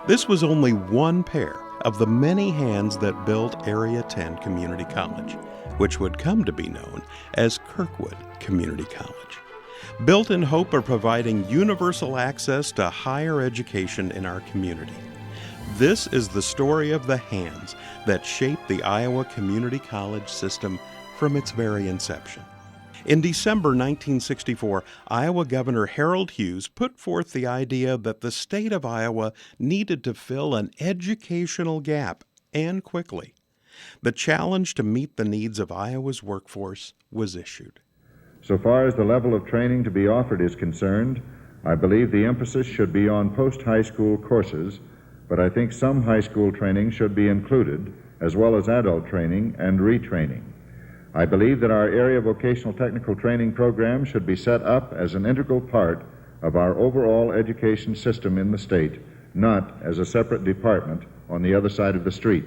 This was only one pair of the many hands that built Area 10 Community College, which would come to be known as Kirkwood Community College. Built in hope of providing universal access to higher education in our community. This is the story of the hands that shaped the Iowa Community College system from its very inception. In December 1964, Iowa Governor Harold Hughes put forth the idea that the state of Iowa needed to fill an educational gap, and quickly. The challenge to meet the needs of Iowa's workforce was issued. So far as the level of training to be offered is concerned, I believe the emphasis should be on post-high school courses, but I think some high school training should be included, as well as adult training and retraining. I believe that our area vocational technical training program should be set up as an integral part of our overall education system in the state, not as a separate department on the other side of the street.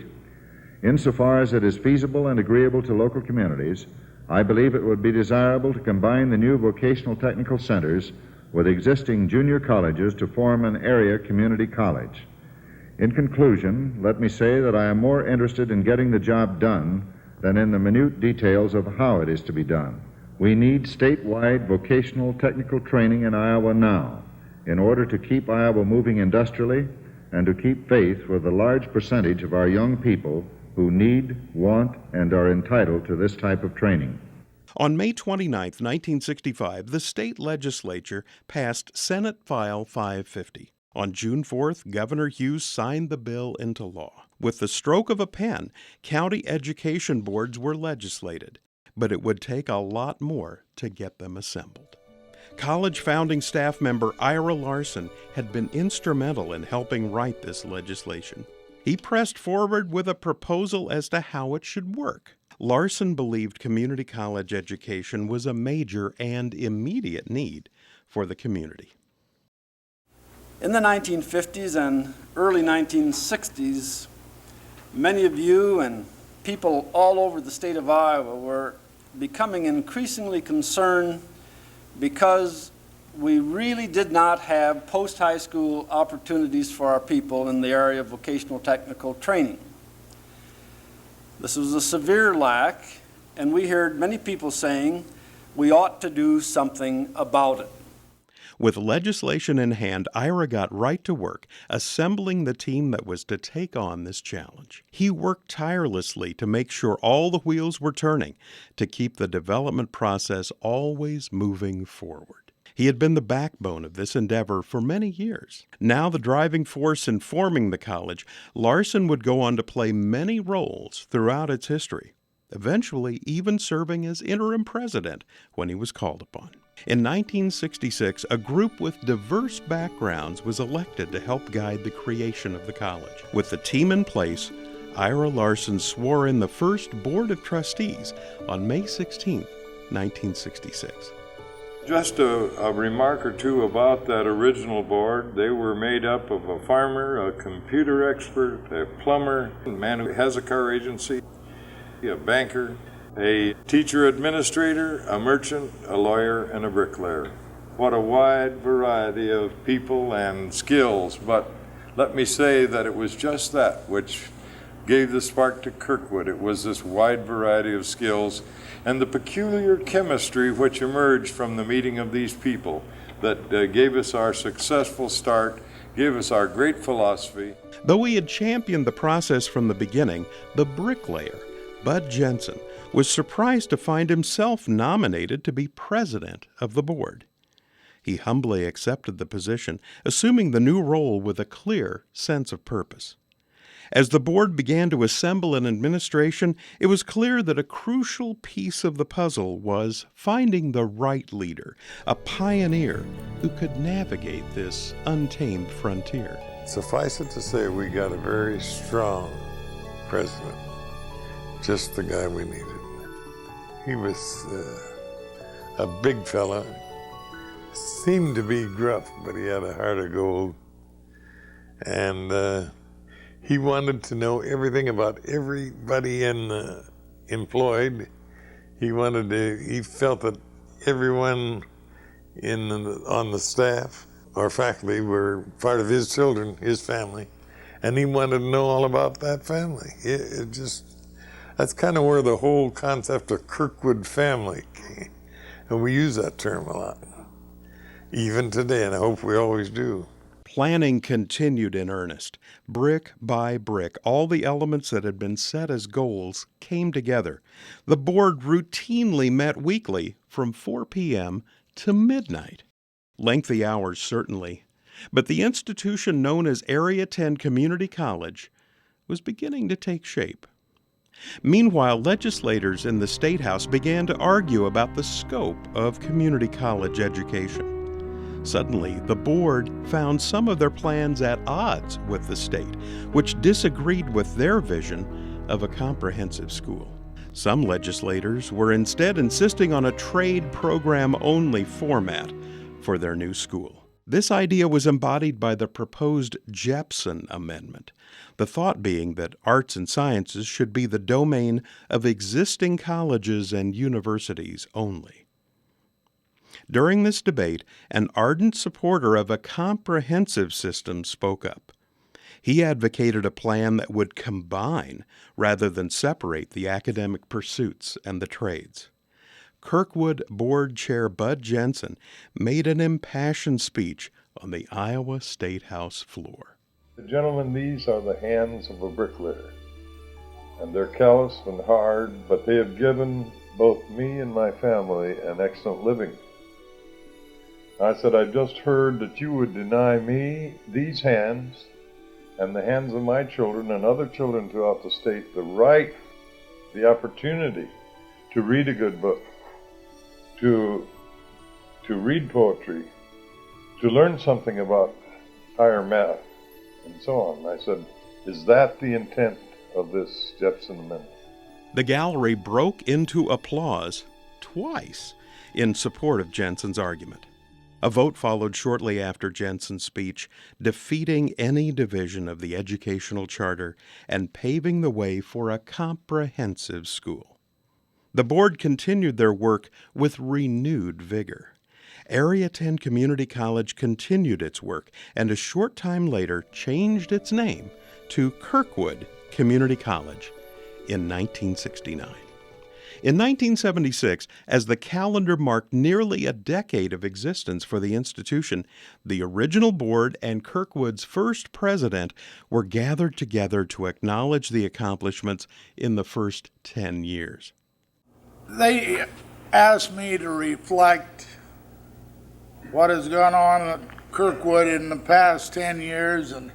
Insofar as it is feasible and agreeable to local communities, I believe it would be desirable to combine the new vocational technical centers with existing junior colleges to form an area community college. In conclusion, let me say that I am more interested in getting the job done than in the minute details of how it is to be done. We need statewide vocational technical training in Iowa now in order to keep Iowa moving industrially and to keep faith with the large percentage of our young people who need, want, and are entitled to this type of training. On May 29, 1965, the state legislature passed Senate File 550. On June 4th, Governor Hughes signed the bill into law. With the stroke of a pen, county education boards were legislated, but it would take a lot more to get them assembled. College founding staff member Ira Larson had been instrumental in helping write this legislation. He pressed forward with a proposal as to how it should work. Larson believed community college education was a major and immediate need for the community. In the 1950s and early 1960s, many of you and people all over the state of Iowa were becoming increasingly concerned because we really did not have post-high school opportunities for our people in the area of vocational technical training. This was a severe lack, and we heard many people saying we ought to do something about it. With legislation in hand, Ira got right to work, assembling the team that was to take on this challenge. He worked tirelessly to make sure all the wheels were turning, to keep the development process always moving forward. He had been the backbone of this endeavor for many years. Now the driving force in forming the college, Larson would go on to play many roles throughout its history, eventually even serving as interim president when he was called upon. In 1966, a group with diverse backgrounds was elected to help guide the creation of the college. With the team in place, Ira Larson swore in the first Board of Trustees on May 16, 1966. Just a remark or two about that original board. They were made up of a farmer, a computer expert, a plumber, a man who has a car agency, a banker, a teacher administrator, a merchant, a lawyer, and a bricklayer. What a wide variety of people and skills, but let me say that it was just that which gave the spark to Kirkwood. It was this wide variety of skills and the peculiar chemistry which emerged from the meeting of these people that gave us our successful start, gave us our great philosophy. Though he had championed the process from the beginning, the bricklayer, Bud Jensen, was surprised to find himself nominated to be president of the board. He humbly accepted the position, assuming the new role with a clear sense of purpose. As the board began to assemble an administration, it was clear that a crucial piece of the puzzle was finding the right leader, a pioneer who could navigate this untamed frontier. Suffice it to say, we got a very strong president, just the guy we needed. He was a big fella, seemed to be gruff, but he had a heart of gold. And He wanted to know everything about everybody employed. He felt that everyone on the staff or faculty were part of his children, his family, and he wanted to know all about that family. That's kind of where the whole concept of Kirkwood family came. And we use that term a lot, even today, and I hope we always do. Planning continued in earnest. Brick by brick, all the elements that had been set as goals came together. The board routinely met weekly from 4 p.m. to midnight. Lengthy hours, certainly, but the institution known as Area 10 Community College was beginning to take shape. Meanwhile, legislators in the State House began to argue about the scope of community college education. Suddenly, the board found some of their plans at odds with the state, which disagreed with their vision of a comprehensive school. Some legislators were instead insisting on a trade program-only format for their new school. This idea was embodied by the proposed Jepson Amendment, the thought being that arts and sciences should be the domain of existing colleges and universities only. During this debate, an ardent supporter of a comprehensive system spoke up. He advocated a plan that would combine rather than separate the academic pursuits and the trades. Kirkwood Board Chair Bud Jensen made an impassioned speech on the Iowa State House floor. Gentlemen, these are the hands of a bricklayer, and they're callous and hard, but they have given both me and my family an excellent living. I said, I just heard that you would deny me these hands and the hands of my children and other children throughout the state the right, the opportunity to read a good book, to read poetry, to learn something about higher math, and so on. I said, is that the intent of this Jepson Amendment? The gallery broke into applause twice in support of Jensen's argument. A vote followed shortly after Jensen's speech, defeating any division of the educational charter and paving the way for a comprehensive school. The board continued their work with renewed vigor. Area 10 Community College continued its work and a short time later changed its name to Kirkwood Community College in 1969. In 1976, as the calendar marked nearly a decade of existence for the institution, the original board and Kirkwood's first president were gathered together to acknowledge the accomplishments in the first 10 years. They asked me to reflect what has gone on at Kirkwood in the past 10 years, and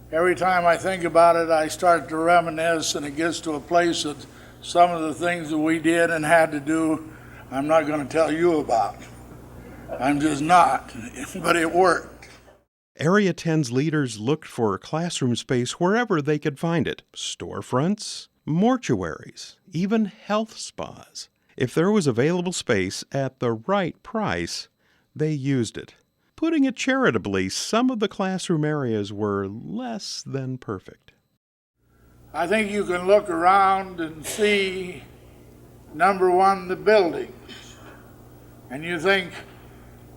every time I think about it, I start to reminisce, and it gets to a place that some of the things that we did and had to do, I'm not going to tell you about. I'm just not, but it worked. Area 10's leaders looked for classroom space wherever they could find it. Storefronts, mortuaries, even health spas. If there was available space at the right price, they used it. Putting it charitably, some of the classroom areas were less than perfect. I think you can look around and see, number one, the buildings. And you think,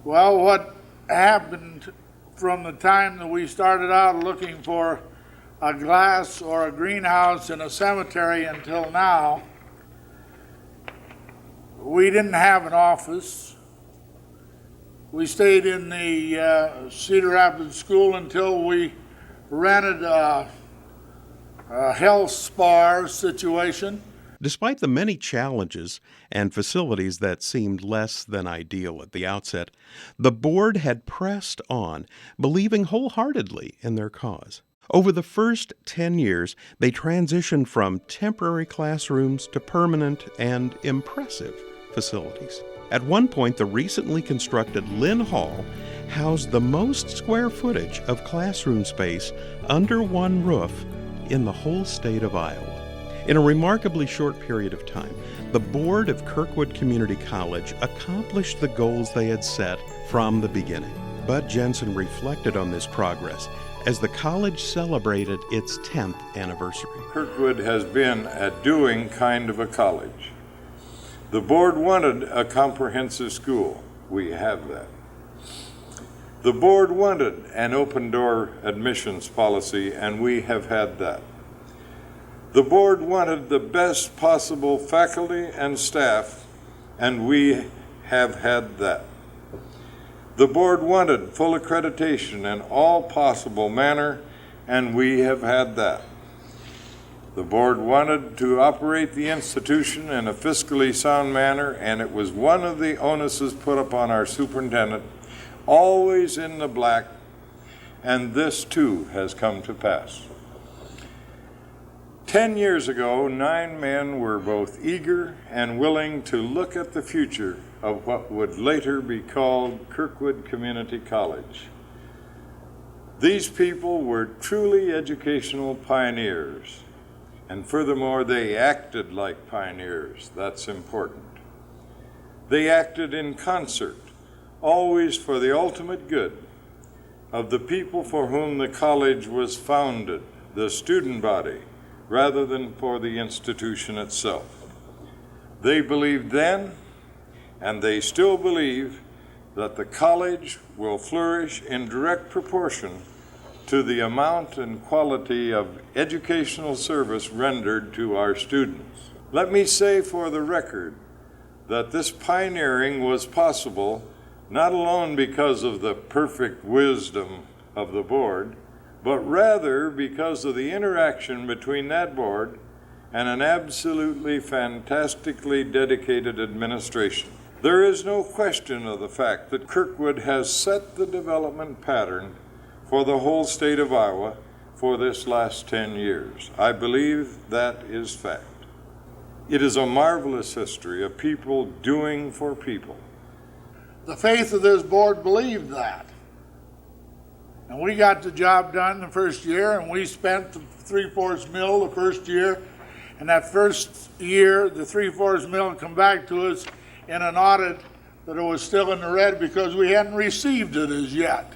well, what happened from the time that we started out looking for a glass or a greenhouse in a cemetery until now? We didn't have an office. We stayed in the Cedar Rapids School until we rented a health spa situation. Despite the many challenges and facilities that seemed less than ideal at the outset, the board had pressed on, believing wholeheartedly in their cause. Over the first 10 years, they transitioned from temporary classrooms to permanent and impressive facilities. At one point, the recently constructed Lynn Hall housed the most square footage of classroom space under one roof in the whole state of Iowa. In a remarkably short period of time, the board of Kirkwood Community College accomplished the goals they had set from the beginning. Bud Jensen reflected on this progress as the college celebrated its 10th anniversary. Kirkwood has been a doing kind of a college. The board wanted a comprehensive school. We have that. The board wanted an open-door admissions policy, and we have had that. The board wanted the best possible faculty and staff, and we have had that. The board wanted full accreditation in all possible manner, and we have had that. The board wanted to operate the institution in a fiscally sound manner, and it was one of the onuses put upon our superintendent, always in the black, and this too has come to pass. 10 years ago, 9 men were both eager and willing to look at the future of what would later be called Kirkwood Community College. These people were truly educational pioneers, and furthermore, they acted like pioneers. That's important. They acted in concert, always for the ultimate good of the people for whom the college was founded, the student body, rather than for the institution itself. They believed then, and they still believe, that the college will flourish in direct proportion to the amount and quality of educational service rendered to our students. Let me say for the record that this pioneering was possible not alone because of the perfect wisdom of the board, but rather because of the interaction between that board and an absolutely fantastically dedicated administration. There is no question of the fact that Kirkwood has set the development pattern for the whole state of Iowa for this last 10 years. I believe that is fact. It is a marvelous history of people doing for people. The faith of this board believed that. And we got the job done the first year, and we spent the 3/4 mil the first year. And that first year, the 3/4 mil come back to us in an audit that it was still in the red because we hadn't received it as yet.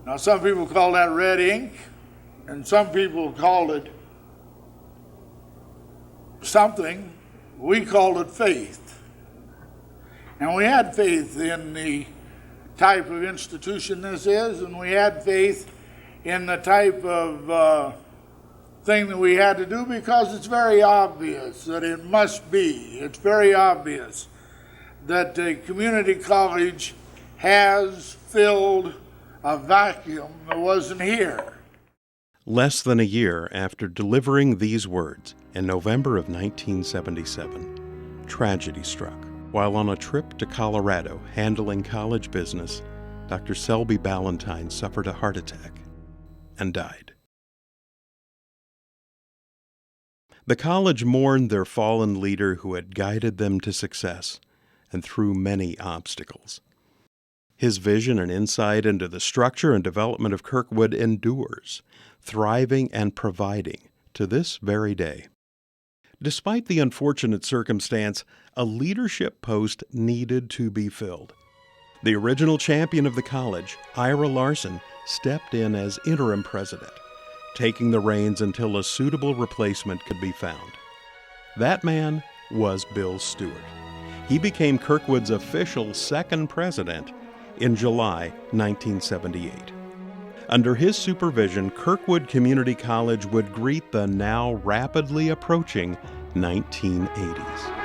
Now, some people call that red ink, and some people called it something. We called it faith. And we had faith in the type of institution this is, and we had faith in the type of thing that we had to do because it's very obvious that it must be. It's very obvious that the community college has filled a vacuum that wasn't here. Less than a year after delivering these words, in November of 1977, tragedy struck. While on a trip to Colorado handling college business, Dr. Selby Ballantyne suffered a heart attack and died. The college mourned their fallen leader who had guided them to success and through many obstacles. His vision and insight into the structure and development of Kirkwood endures, thriving and providing to this very day. Despite the unfortunate circumstance, a leadership post needed to be filled. The original champion of the college, Ira Larson, stepped in as interim president, taking the reins until a suitable replacement could be found. That man was Bill Stewart. He became Kirkwood's official second president in July 1978. Under his supervision, Kirkwood Community College would greet the now rapidly approaching 1980s.